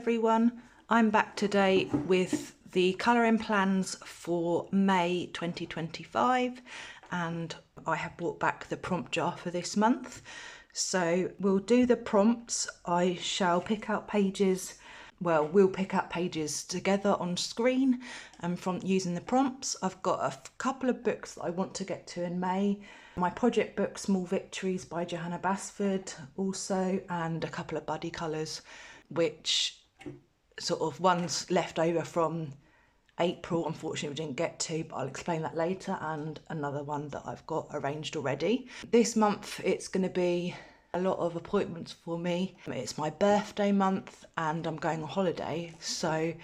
everyone, I'm back today with the colouring plans for May 2025 and I have brought back the prompt jar for this month. So we'll do the prompts. I shall pick out pages, well, we'll pick out pages together on screen and from using the prompts. I've got a couple of books that I want to get to in May. My project book, Small Victories by Johanna Basford also, and a couple of buddy colours, which sort of one's left over from April, unfortunately we didn't get to, but I'll explain that later, and another one that I've got arranged already. This month it's going to be a lot of appointments for me. It's my birthday month and I'm going on holiday, so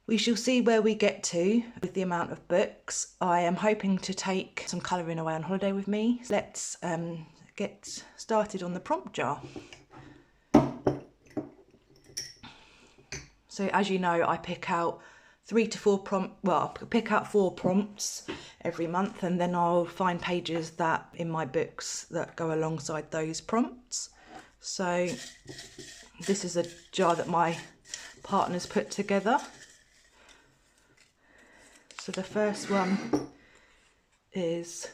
we shall see where we get to with the amount of books. I am hoping to take some colouring away on holiday with me. Let's get started on the prompt jar. So as you know, I pick out 3 to 4 pick out 4 prompts every month, and then I'll find pages that in my books that go alongside those prompts. So this is a jar that my partner's put together. So the first one is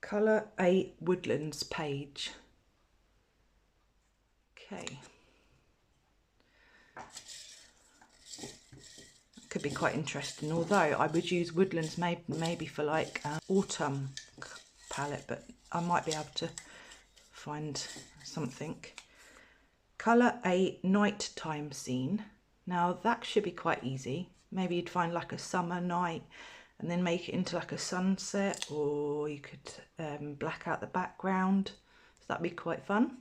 Colour a Woodlands page. Okay. Could be quite interesting, although I would use woodlands maybe for like an autumn palette, but I might be able to find something. Colour a nighttime scene. Now that should be quite easy. Maybe you'd find like a summer night and then make it into like a sunset, or you could black out the background, so that'd be quite fun.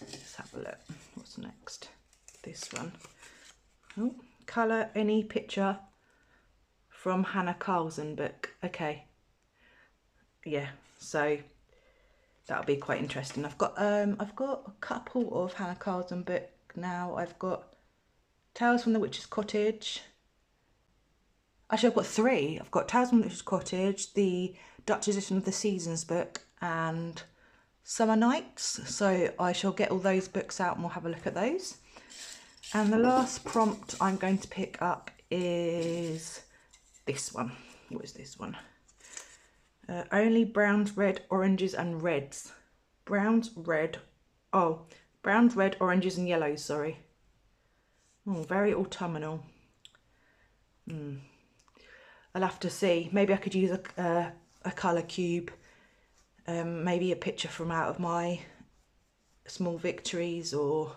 Let's have a look. What's next? This one. Oh, colour any picture from Hannah Carlson book. Okay. Yeah, so that'll be quite interesting. I've got a couple of Hannah Carlson book now. I've got Tales from the Witch's Cottage. Actually, I've got 3. I've got Tales from the Witch's Cottage, the Dutch edition of the Seasons book, and Summer Nights. So I shall get all those books out and we'll have a look at those. And the last prompt I'm going to pick up is this one. What is this one? Only browns, red, oranges and reds. Browns, red, oranges and yellows, sorry. Oh, very autumnal. I'll have to see. Maybe I could use a colour cube. Maybe a picture from out of my Small Victories or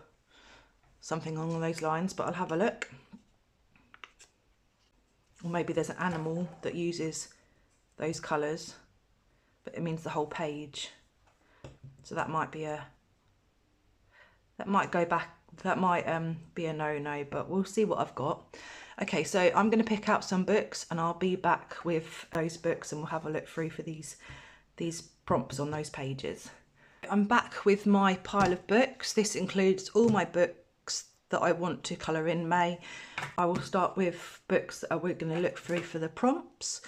something along those lines, but I'll have a look. Or maybe there's an animal that uses those colours, but it means the whole page. So that might be be a no-no, but we'll see what I've got. Okay, so I'm going to pick out some books and I'll be back with those books and we'll have a look through for these prompts on those pages. I'm back with my pile of books. This includes all my books that I want to colour in May. I will start with books that we're going to look through for the prompts,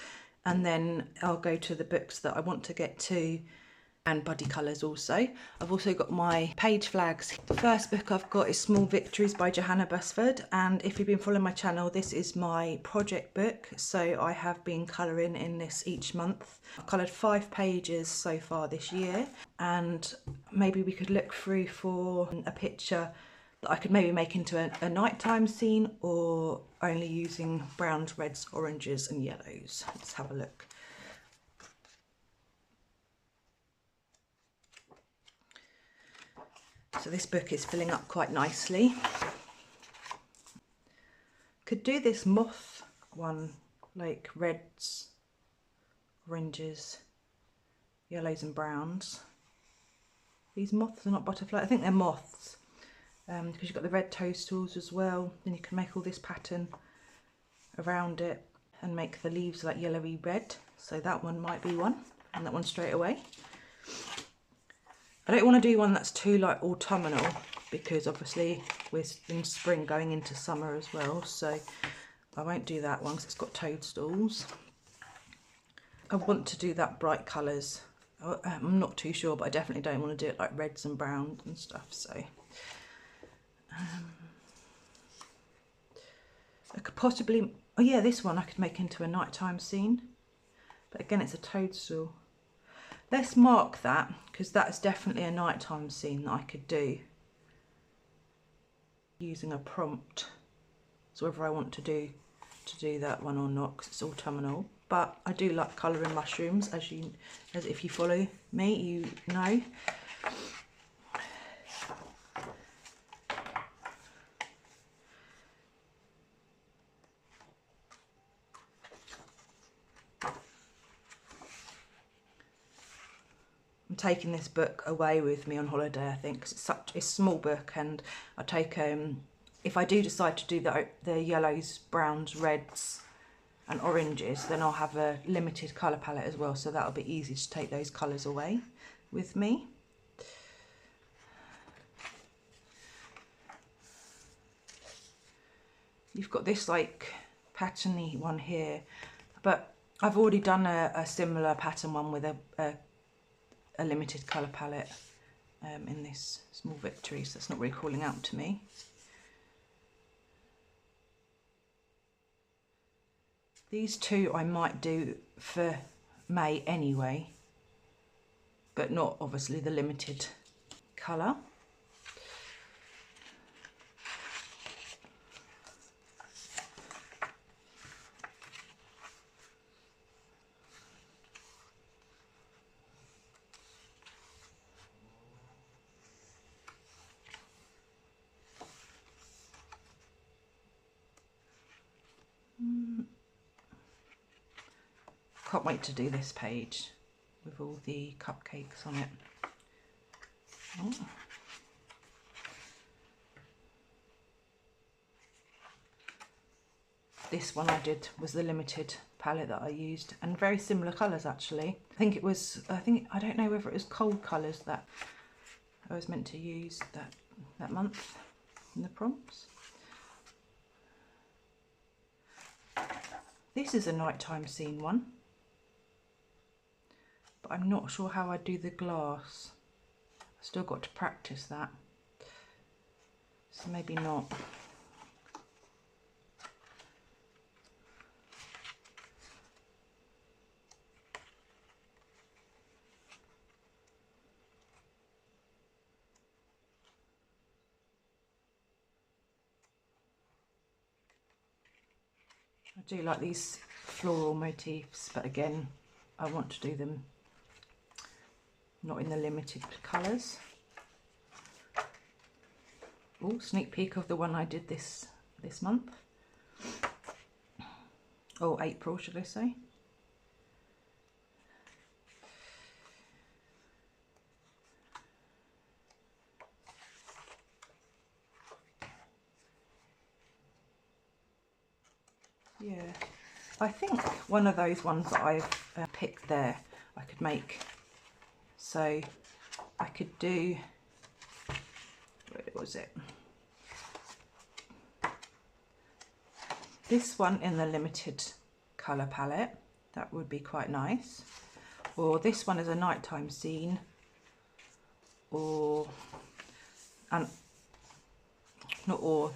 and then I'll go to the books that I want to get to, and buddy colours also. I've also got my page flags. The first book I've got is Small Victories by Johanna Basford, and if you've been following my channel, this is my project book, so I have been colouring in this each month. I've coloured 5 pages so far this year, and maybe we could look through for a picture that I could maybe make into a nighttime scene, or only using browns, reds, oranges and yellows. Let's have a look. So this book is filling up quite nicely. Could do this moth one, like reds, oranges, yellows and browns. These moths are not butterflies, I think they're moths. Because you've got the red toadstools as well. Then you can make all this pattern around it and make the leaves like yellowy red. So that one might be one, and that one straight away. I don't want to do one that's too like autumnal, because obviously we're in spring going into summer as well, so I won't do that one because it's got toadstools. I want to do that bright colours. I'm not too sure, but I definitely don't want to do it like reds and browns and stuff. So I could possibly, oh yeah, this one I could make into a nighttime scene, but again it's a toadstool. Let's mark that, because that's definitely a nighttime scene that I could do using a prompt. So whether I want to do that one or not, because it's autumnal. But I do like colouring mushrooms, as if you follow me, you know. I'm taking this book away with me on holiday, I think, because it's a small book, and I take if I do decide to do the yellows, browns, reds and oranges, then I'll have a limited colour palette as well, so that'll be easy to take those colours away with me. You've got this like patterny one here, but I've already done a similar pattern one with a limited colour palette in this Small Victory, so it's not really calling out to me. These two I might do for May anyway, but not obviously the limited colour. Can't wait to do this page with all the cupcakes on it. Oh. This one I did was the limited palette that I used, and very similar colours actually. I don't know whether it was cold colours that I was meant to use that month in the prompts. This is a nighttime scene one, but I'm not sure how I do the glass. I've still got to practice that, so maybe not. I do like these floral motifs, but again, I want to do them not in the limited colours. Oh, sneak peek of the one I did this month. Or April, should I say. Yeah, I think one of those ones that I've picked there, I could make. So I could do, where was it? This one in the limited colour palette, that would be quite nice. Or this one is a nighttime scene. Or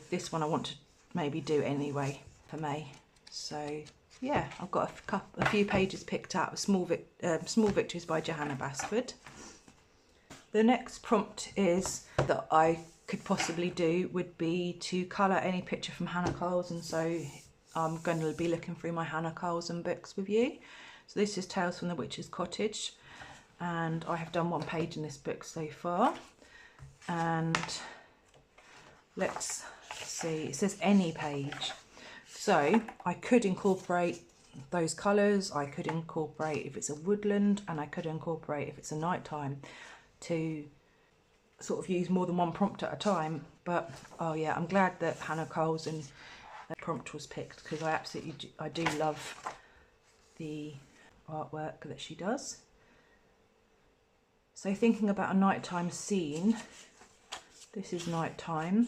this one I want to maybe do anyway for May. So yeah, I've got a few pages picked out of Small Victories by Johanna Basford. The next prompt is that I could possibly do would be to colour any picture from Hannah Carlson, so I'm going to be looking through my Hannah Carlson books with you. So this is Tales from the Witch's Cottage, and I have done one page in this book so far. And let's see, it says any page. So I could incorporate those colours, I could incorporate if it's a woodland, and I could incorporate if it's a nighttime, to sort of use more than one prompt at a time. But oh yeah, I'm glad that Hannah Carlson prompt was picked, because I do love the artwork that she does. So thinking about a nighttime scene, this is nighttime.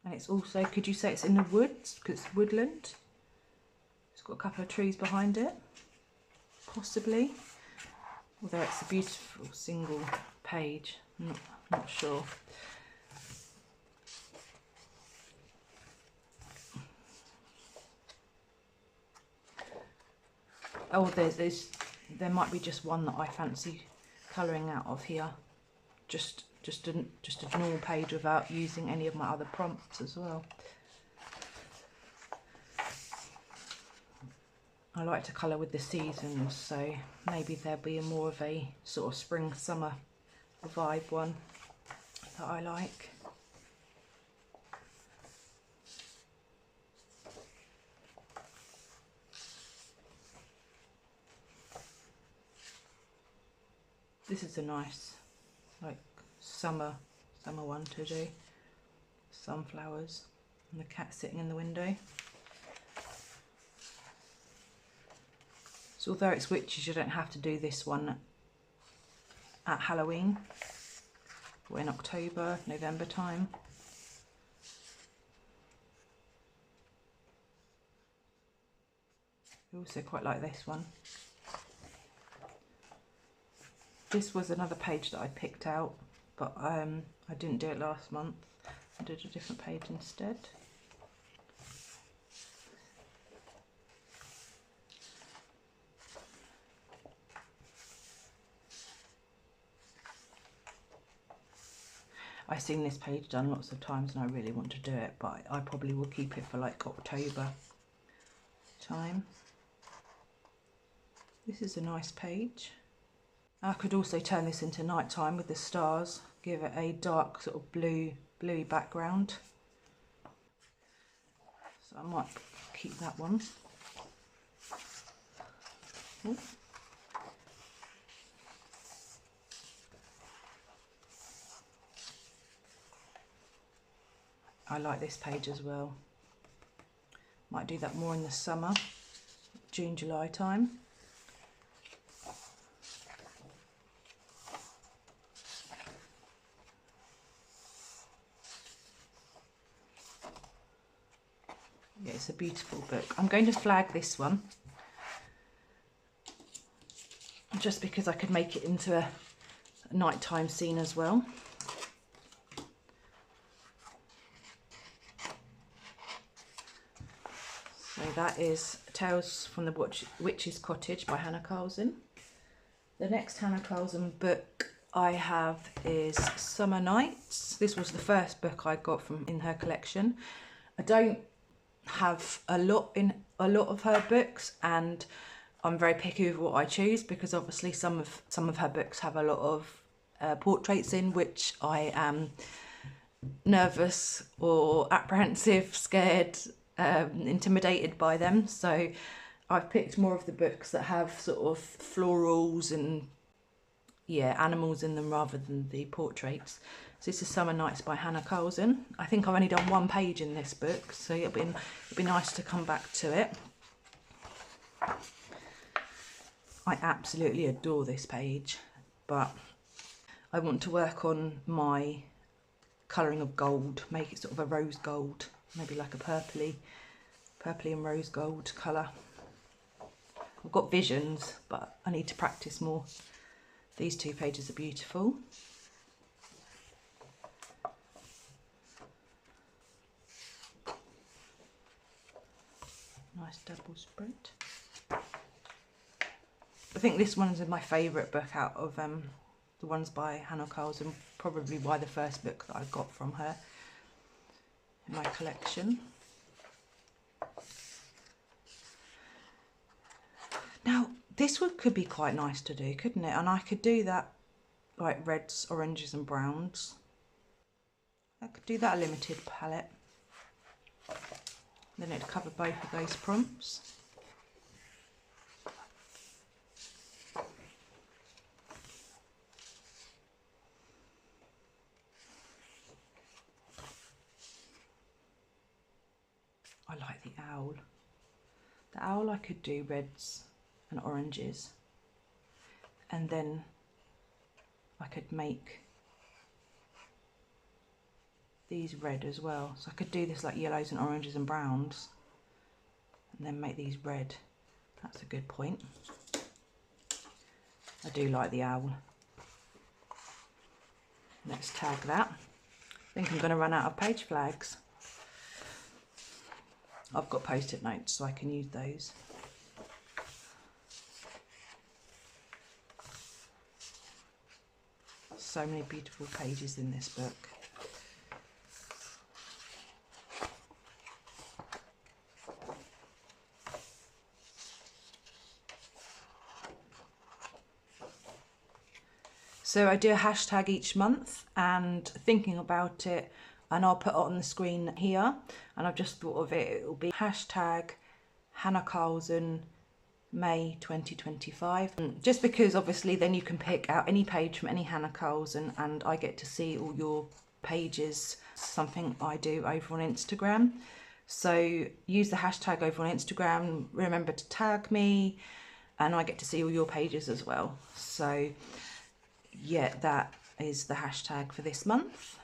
And it's also, could you say it's in the woods, because it's woodland? It's got a couple of trees behind it, possibly. although it's a beautiful single page. I'm not sure. Oh, there might be just one that I fancy colouring out of here. Just a normal page without using any of my other prompts as well. I like to colour with the seasons, so maybe there'll be more of a sort of spring summer vibe one that I like. This is a nice like summer one to do. Sunflowers and the cat sitting in the window. So although it's witches, you don't have to do this one at Halloween or in October, November time. I also quite like this one. This was another page that I picked out, but I didn't do it last month. I did a different page instead. I've seen this page done lots of times and I really want to do it, but I probably will keep it for like October time. This is a nice page. I could also turn this into nighttime with the stars, give it a dark sort of bluey background. So I might keep that one. Ooh. I like this page as well. Might do that more in the summer, June, July time. Yeah, it's a beautiful book. I'm going to flag this one just because I could make it into a nighttime scene as well. So that is Tales from the Witch's Cottage by Hannah Carlson. The next Hannah Carlson book I have is Summer Nights. This was the first book I got from in her collection. I don't have a lot of her books, and I'm very picky with what I choose because obviously some of her books have a lot of portraits in which I am nervous or apprehensive, scared, intimidated by them. So I've picked more of the books that have sort of florals and animals in them rather than the portraits. So this is Summer Nights by Hannah Carlson. I think I've only done one page in this book, so it'll be nice to come back to it. I absolutely adore this page, but I want to work on my colouring of gold, make it sort of a rose gold, maybe like a purpley and rose gold colour. I've got visions, but I need to practice more. These two pages are beautiful. Nice double spread. I think this one's my favourite book out of the ones by Hannah Carlson, probably by the first book that I got from her in my collection. Now, this one could be quite nice to do, couldn't it? And I could do that like reds, oranges and browns. I could do that a limited palette. Then it'd cover both of those prompts. I like the owl. The owl I could do reds and oranges, and then I could make these red as well. So I could do this like yellows and oranges and browns and then make these red. That's a good point. I do like the owl. Let's tag that. I think I'm going to run out of page flags. I've got post-it notes so I can use those. So many beautiful pages in this book. So I do a hashtag each month, and thinking about it, and I'll put it on the screen here, and I've just thought of it, it will be hashtag Hannah Carlson May 2025, just because obviously then you can pick out any page from any Hannah Carlson and I get to see all your pages, something I do over on Instagram. So use the hashtag over on Instagram, remember to tag me, and I get to see all your pages as well. So yeah, that is the hashtag for this month.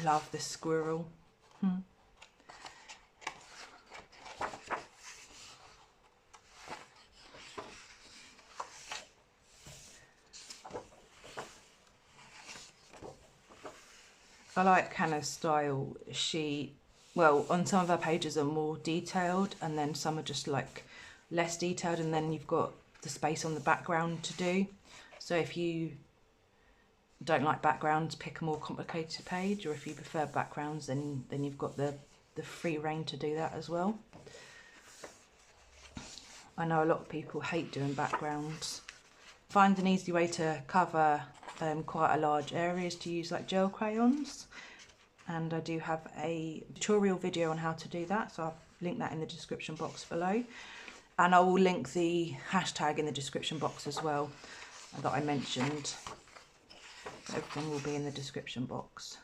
I love the squirrel. I like Hannah's style. Well, on some of her pages are more detailed, and then some are just like less detailed, and then you've got the space on the background to do. So if you don't like backgrounds, pick a more complicated page, or if you prefer backgrounds, then you've got the free reign to do that as well. I know a lot of people hate doing backgrounds. Find an easy way to cover quite a large areas to use like gel crayons, and I do have a tutorial video on how to do that, so I'll link that in the description box below, and I will link the hashtag in the description box as well that I mentioned. Everything will be in the description box.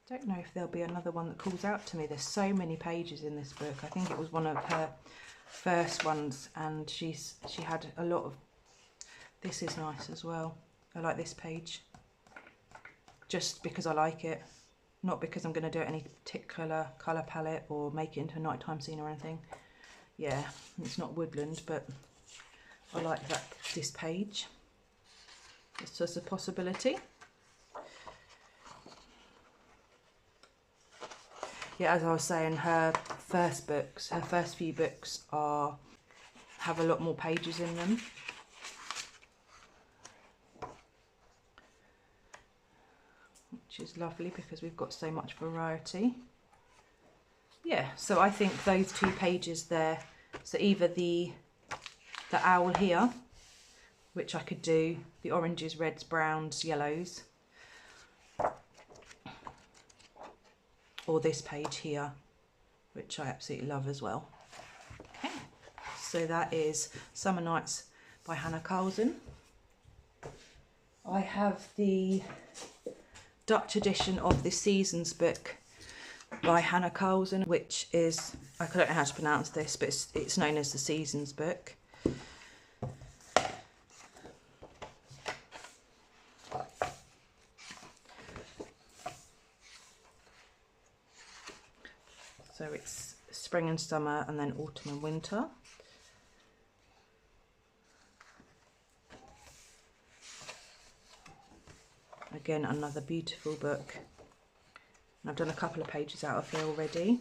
Don't know if there'll be another one that calls out to me. There's so many pages in this book. I think it was one of her first ones, and she had a lot of. This is nice as well. I like this page, just because I like it, not because I'm going to do it any particular colour palette or make it into a nighttime scene or anything. Yeah, it's not woodland, but I like this page. It's just a possibility. Yeah, as I was saying, her first few books have a lot more pages in them. Which is lovely because we've got so much variety. Yeah, so I think those two pages there, so either the owl here, which I could do the oranges, reds, browns, yellows, or this page here, which I absolutely love as well. Okay, so that is Summer Nights by Hannah Carlson. I have the Dutch edition of the Seasons book by Hannah Carlson, which is, I don't know how to pronounce this, but it's known as the Seasons book. So it's spring and summer, and then autumn and winter. Again, another beautiful book. And I've done a couple of pages out of here already.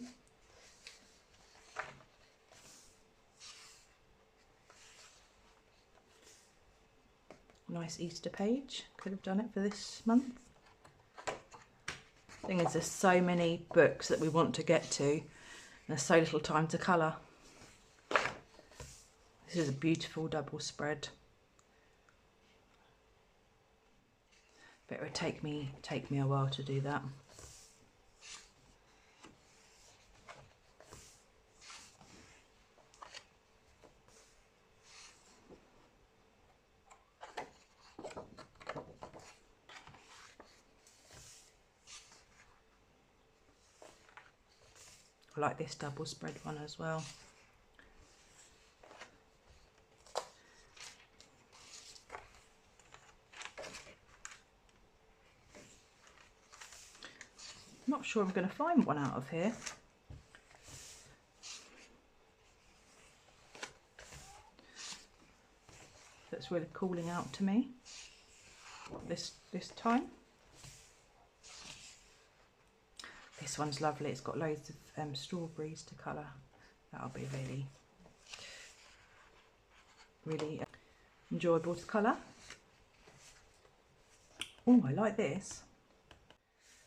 Nice Easter page. Could have done it for this month. Thing is, there's so many books that we want to get to, and there's so little time to colour. This is a beautiful double spread, but it would take me a while to do that. I like this double spread one as well. Not sure I'm going to find one out of here. That's really calling out to me this time. This one's lovely. It's got loads of strawberries to colour. That'll be really enjoyable to colour. Oh, I like this.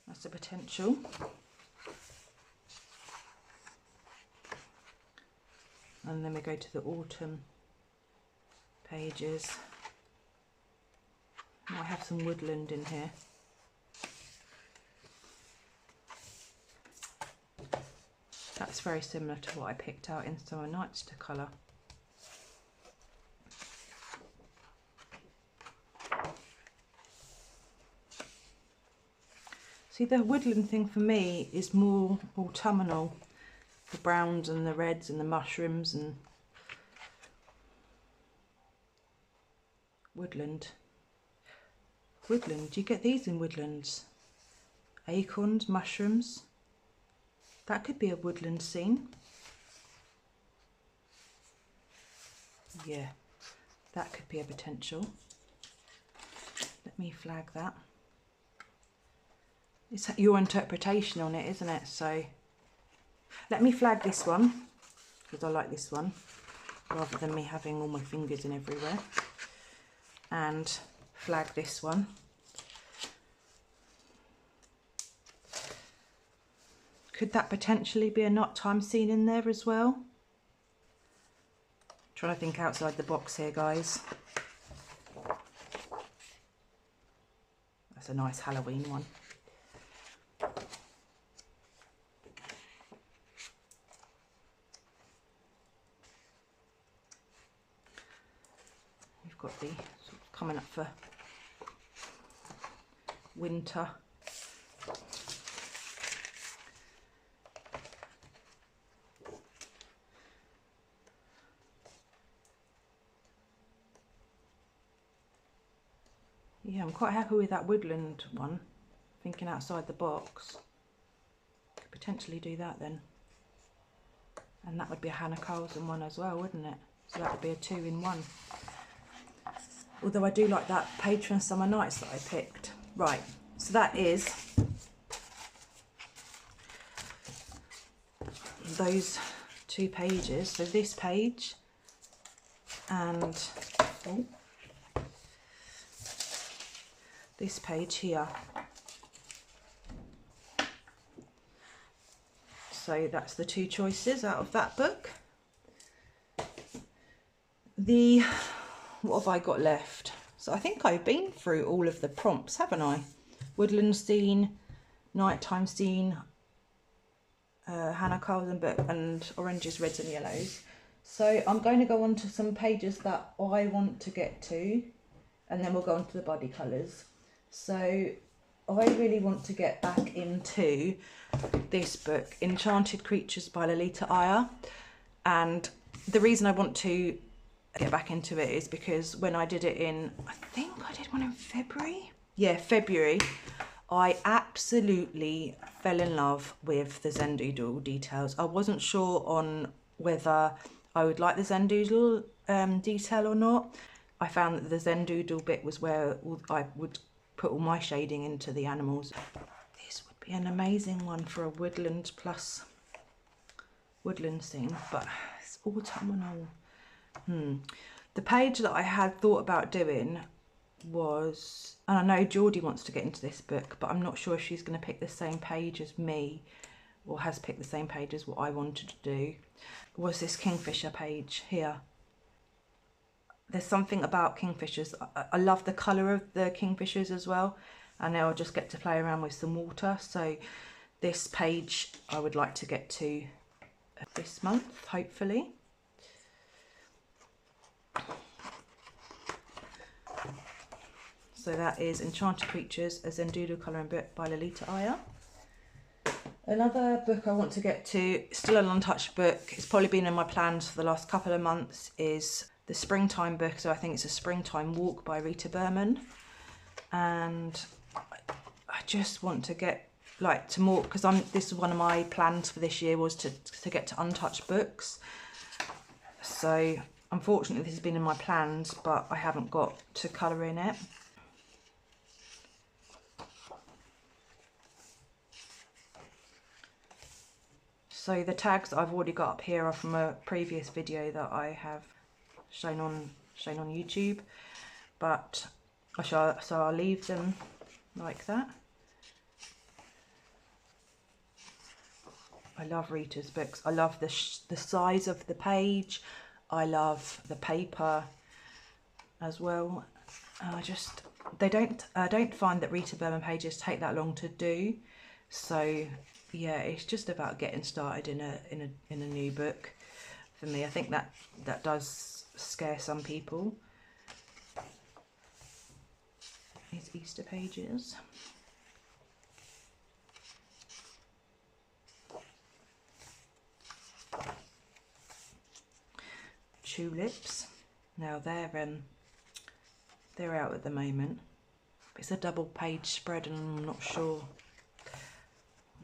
That's the potential. And then we go to the autumn pages. Might have some woodland in here. That's very similar to what I picked out in Summer Nights to colour. See, the woodland thing for me is more autumnal. The browns and the reds and the mushrooms and woodland. Woodland, do you get these in woodlands? Acorns, mushrooms. That could be a woodland scene. Yeah, that could be a potential. Let me flag that. It's your interpretation on it, isn't it? So let me flag this one because I like this one rather than me having all my fingers in everywhere, and flag this one. Could that potentially be a nighttime scene in there as well? Trying to think outside the box here, guys. That's a nice Halloween one. We've got the sort of coming up for winter. Yeah, I'm quite happy with that woodland one. Thinking outside the box. Could potentially do that then. And that would be a Hannah Carlson one as well, wouldn't it? So that would be a 2-in-1. Although I do like that Patron Summer Nights that I picked. Right, so that is those 2 pages. So this page and this page here. So that's the 2 choices out of that book. What have I got left? So I think I've been through all of the prompts, haven't I? Woodland scene, nighttime scene, Hannah Carlson book, and oranges, reds and yellows. So I'm going to go on to some pages that I want to get to, and then we'll go on to the body colours. So I really want to get back into this book, Enchanted Creatures by Lolita Iyer. And the reason I want to get back into it is because when I did it in, I think I did one in February. Yeah, February. I absolutely fell in love with the Zendoodle details. I wasn't sure on whether I would like the Zendoodle detail or not. I found that the Zendoodle bit was where I would put all my shading into the animals. This would be an amazing one for a woodland plus woodland scene, but it's autumnal. The page that I had thought about doing was, and I know Geordie wants to get into this book, but I'm not sure if she's going to pick the same page as me or has picked the same page as what I wanted to do, was this Kingfisher page here. There's something about kingfishers. I love the colour of the kingfishers as well, and now I'll just get to play around with some water. So this page I would like to get to this month, hopefully. So that is Enchanted Creatures, a Zendoodle colouring book by Lolita Iyer. Another book I want to get to, still an untouched book, it's probably been in my plans for the last couple of months, is the springtime book. So I think it's a Springtime Walk by Rita Berman. And I just want to get to more, because this is one of my plans for this year, was to get to untouched books. So unfortunately this has been in my plans, but I haven't got to colour in it. So the tags that I've already got up here are from a previous video that I have shown on YouTube, but I'll leave them like that. I love Rita's books. I love the size of the page. I love the paper as well. I don't find that Rita Berman pages take that long to do. So yeah, it's just about getting started in a new book for me. I think that does scare some people. These Easter pages. Tulips. Now they're out at the moment. It's a double page spread and I'm not sure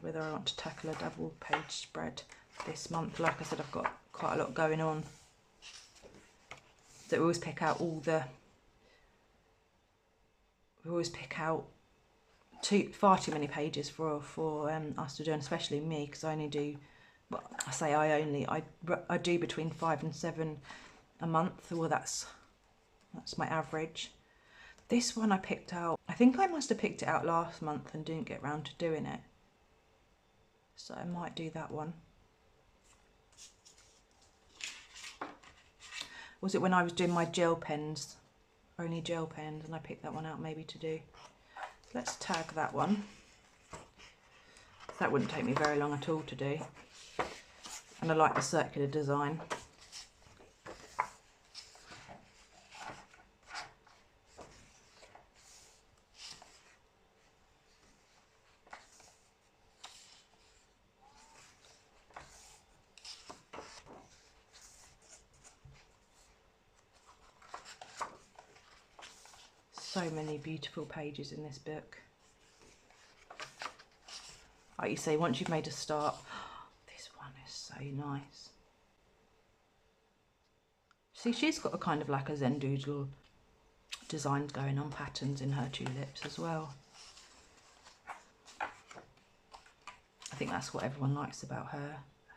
whether I want to tackle a double page spread this month. Like I said, I've got quite a lot going on. So we always pick out far too many pages for us to do, and especially me, because I only do, well, I do between 5 and 7 a month. Well, that's my average. This one I picked out, I think I must have picked it out last month and didn't get round to doing it. So I might do that one. Was it when I was doing my gel pens, only gel pens, and I picked that one out maybe to do. Let's tag that one. That wouldn't take me very long at all to do. And I like the circular design. So many beautiful pages in this book. Like you say, once you've made a start, this one is so nice. See, she's got a kind of like a Zen doodle designs going on, patterns in her tulips as well. I think that's what everyone likes about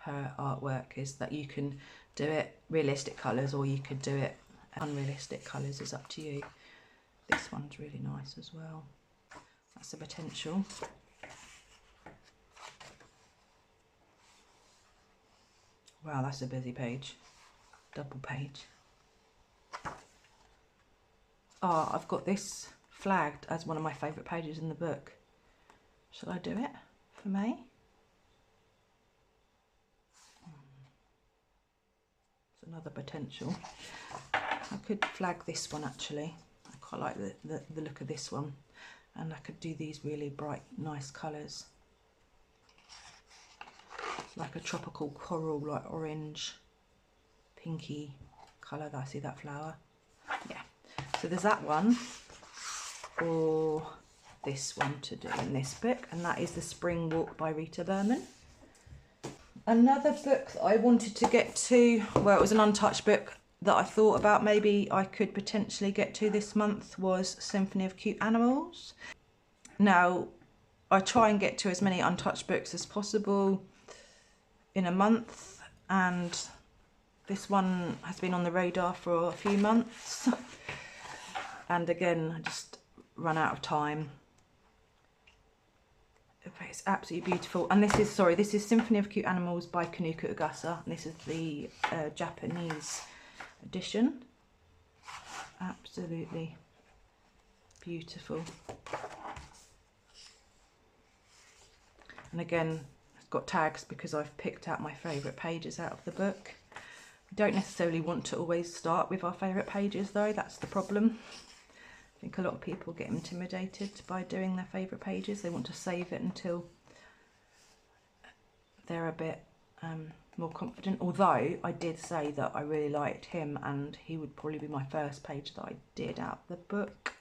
her artwork, is that you can do it realistic colours or you could do it unrealistic colours, it's up to you. This one's really nice as well. That's the potential. Wow, that's a busy page. Double page. Oh, I've got this flagged as one of my favourite pages in the book. Shall I do it for May? It's another potential. I could flag this one actually. I like the look of this one, and I could do these really bright nice colours, like a tropical coral, like orange pinky colour that I see that flower. Yeah, so there's that one or this one to do in this book, and that is the Spring Walk by Rita Berman. Another book that I wanted to get to, well, it was an untouched book that I thought about maybe I could potentially get to this month, was Symphony of Cute Animals. Now, I try and get to as many untouched books as possible in a month, and this one has been on the radar for a few months. And again, I just run out of time. It's absolutely beautiful. And this is Symphony of Cute Animals by Kanuka Ugasa. And this is the Japanese edition. Absolutely beautiful. And again, it's got tags because I've picked out my favourite pages out of the book. We don't necessarily want to always start with our favourite pages though, that's the problem. I think a lot of people get intimidated by doing their favourite pages. They want to save it until they're a bit more confident, although I did say that I really liked him and he would probably be my first page that I did out of the book.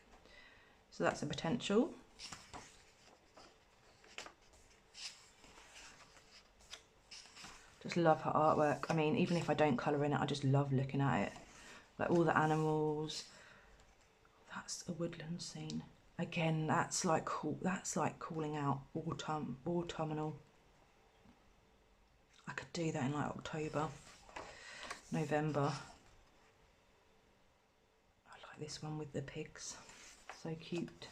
So that's a potential. Just love her artwork. I mean, even if I don't colour in it, I just love looking at it. Like all the animals. That's a woodland scene. Again, that's like cool. That's like calling out autumnal. I could do that in like October, November. I like this one with the pigs. So cute.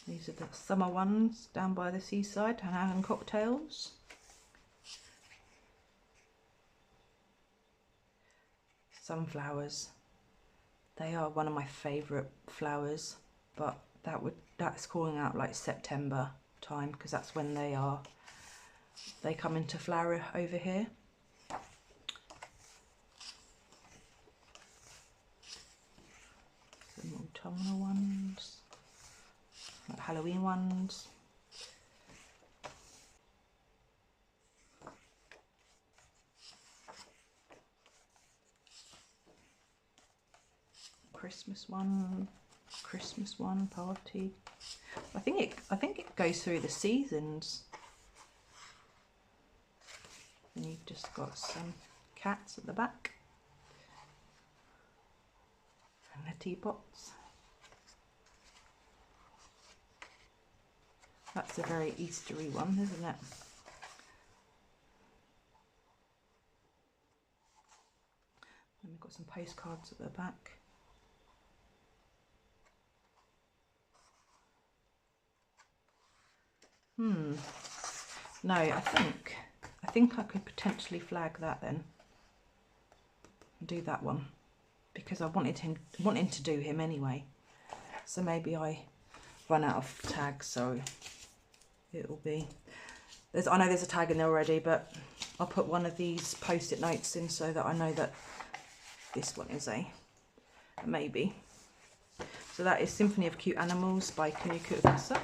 These are the summer ones down by the seaside and having cocktails. Sunflowers. They are one of my favourite flowers, but that's calling out like September time because that's when they come into flower over here. Some autumnal ones. Like Halloween ones. Christmas one, party. I think it goes through the seasons. And you've just got some cats at the back. And the teapots. That's a very Eastery one, isn't it? And we've got some postcards at the back. No, I think I could potentially flag that then. And do that one. Because I wanted to do him anyway. So maybe I run out of tags, so it'll be, I know there's a tag in there already, but I'll put one of these post-it notes in so that I know that this one is a maybe. So that is Symphony of Cute Animals by Kuniko Ukasa.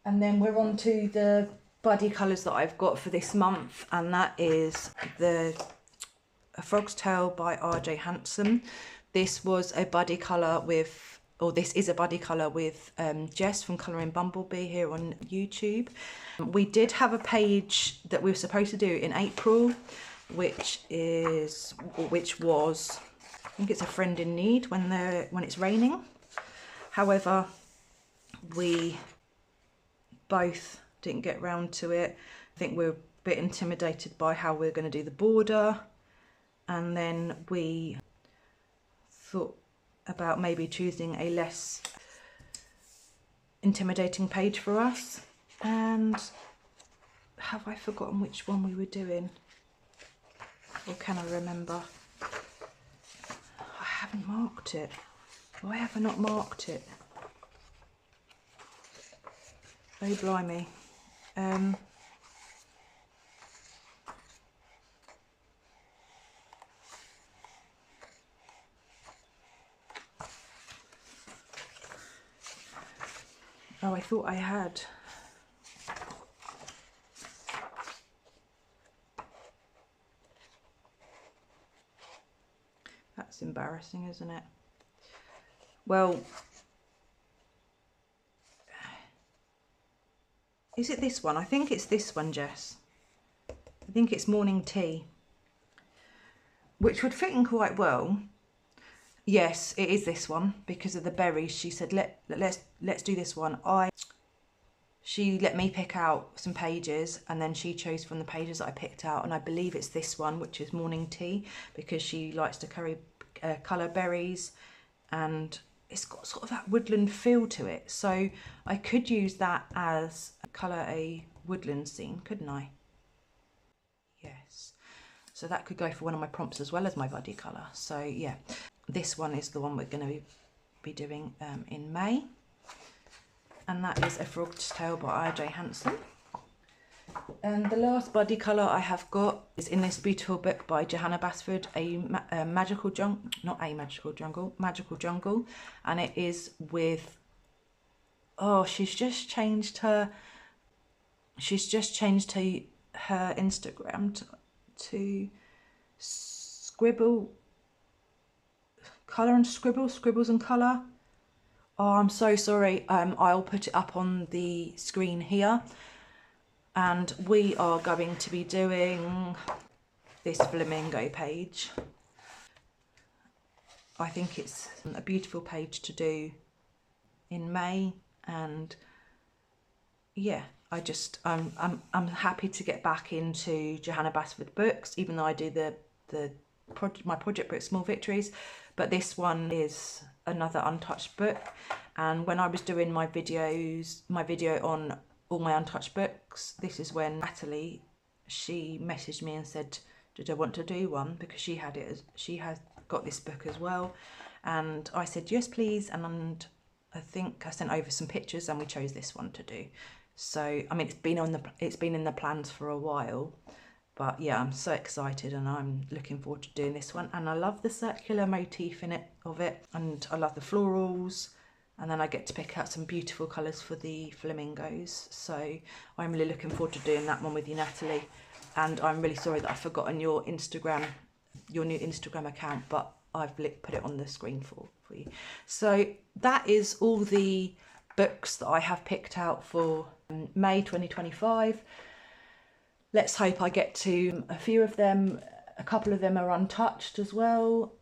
And then we're on to the buddy colours that I've got for this month, and that is A Frog's Tale by R.J. Hanson. This was a buddy colour with, or this is a buddy colour with Jess from Colouring Bumblebee here on YouTube. We did have a page that we were supposed to do in April, which was, I think it's A Friend in Need when it's raining. However, we both didn't get round to it. I think we're a bit intimidated by how we're going to do the border, and then we thought about maybe choosing a less intimidating page for us. And have I forgotten which one we were doing, or can I remember? I haven't marked it. Why have I not marked it? Oh blimey. Oh, I thought I had. That's embarrassing, isn't it? Well, is it this one? I think it's this one, Jess. I think it's Morning Tea, which would fit in quite well. Yes, it is this one because of the berries. She said, let's do this one. She let me pick out some pages, and then she chose from the pages that I picked out, and I believe it's this one, which is Morning Tea, because she likes to colour berries, and it's got sort of that woodland feel to it. So I could use that as colour a woodland scene, couldn't I? Yes. So that could go for one of my prompts as well as my buddy colour. So yeah, this one is the one we're going to be doing in May. And that is A Frog's Tale by R.J. Hanson. And the last body colour I have got is in this beautiful book by Johanna Basford, Magical Jungle, and it is with, oh, she's just changed her Instagram to scribbles and colour. Oh, I'm so sorry. I'll put it up on the screen here. And we are going to be doing this flamingo page. I think it's a beautiful page to do in May, and yeah, I'm happy to get back into Johanna Basford books, even though I do my project book Small Victories, but this one is another untouched book. And when I was doing my video on all my untouched books, this is when Natalie, she messaged me and said, did I want to do one, because she has got this book as well, and I said yes please, and I think I sent over some pictures and we chose this one to do. So I mean, it's been in the plans for a while, but yeah, I'm so excited and I'm looking forward to doing this one. And I love the circular motif of it, and I love the florals, and then I get to pick out some beautiful colours for the flamingos. So I'm really looking forward to doing that one with you, Natalie. And I'm really sorry that I've forgotten your new Instagram account, but I've put it on the screen for you. So that is all the books that I have picked out for May 2025. Let's hope I get to a few of them. A couple of them are untouched as well,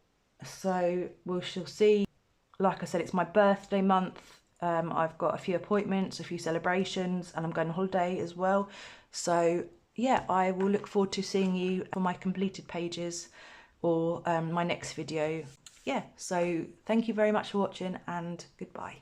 so we shall see. Like I said, it's my birthday month. I've got a few appointments, a few celebrations, and I'm going on holiday as well. So yeah, I will look forward to seeing you for my completed pages or my next video. Yeah, so thank you very much for watching, and goodbye.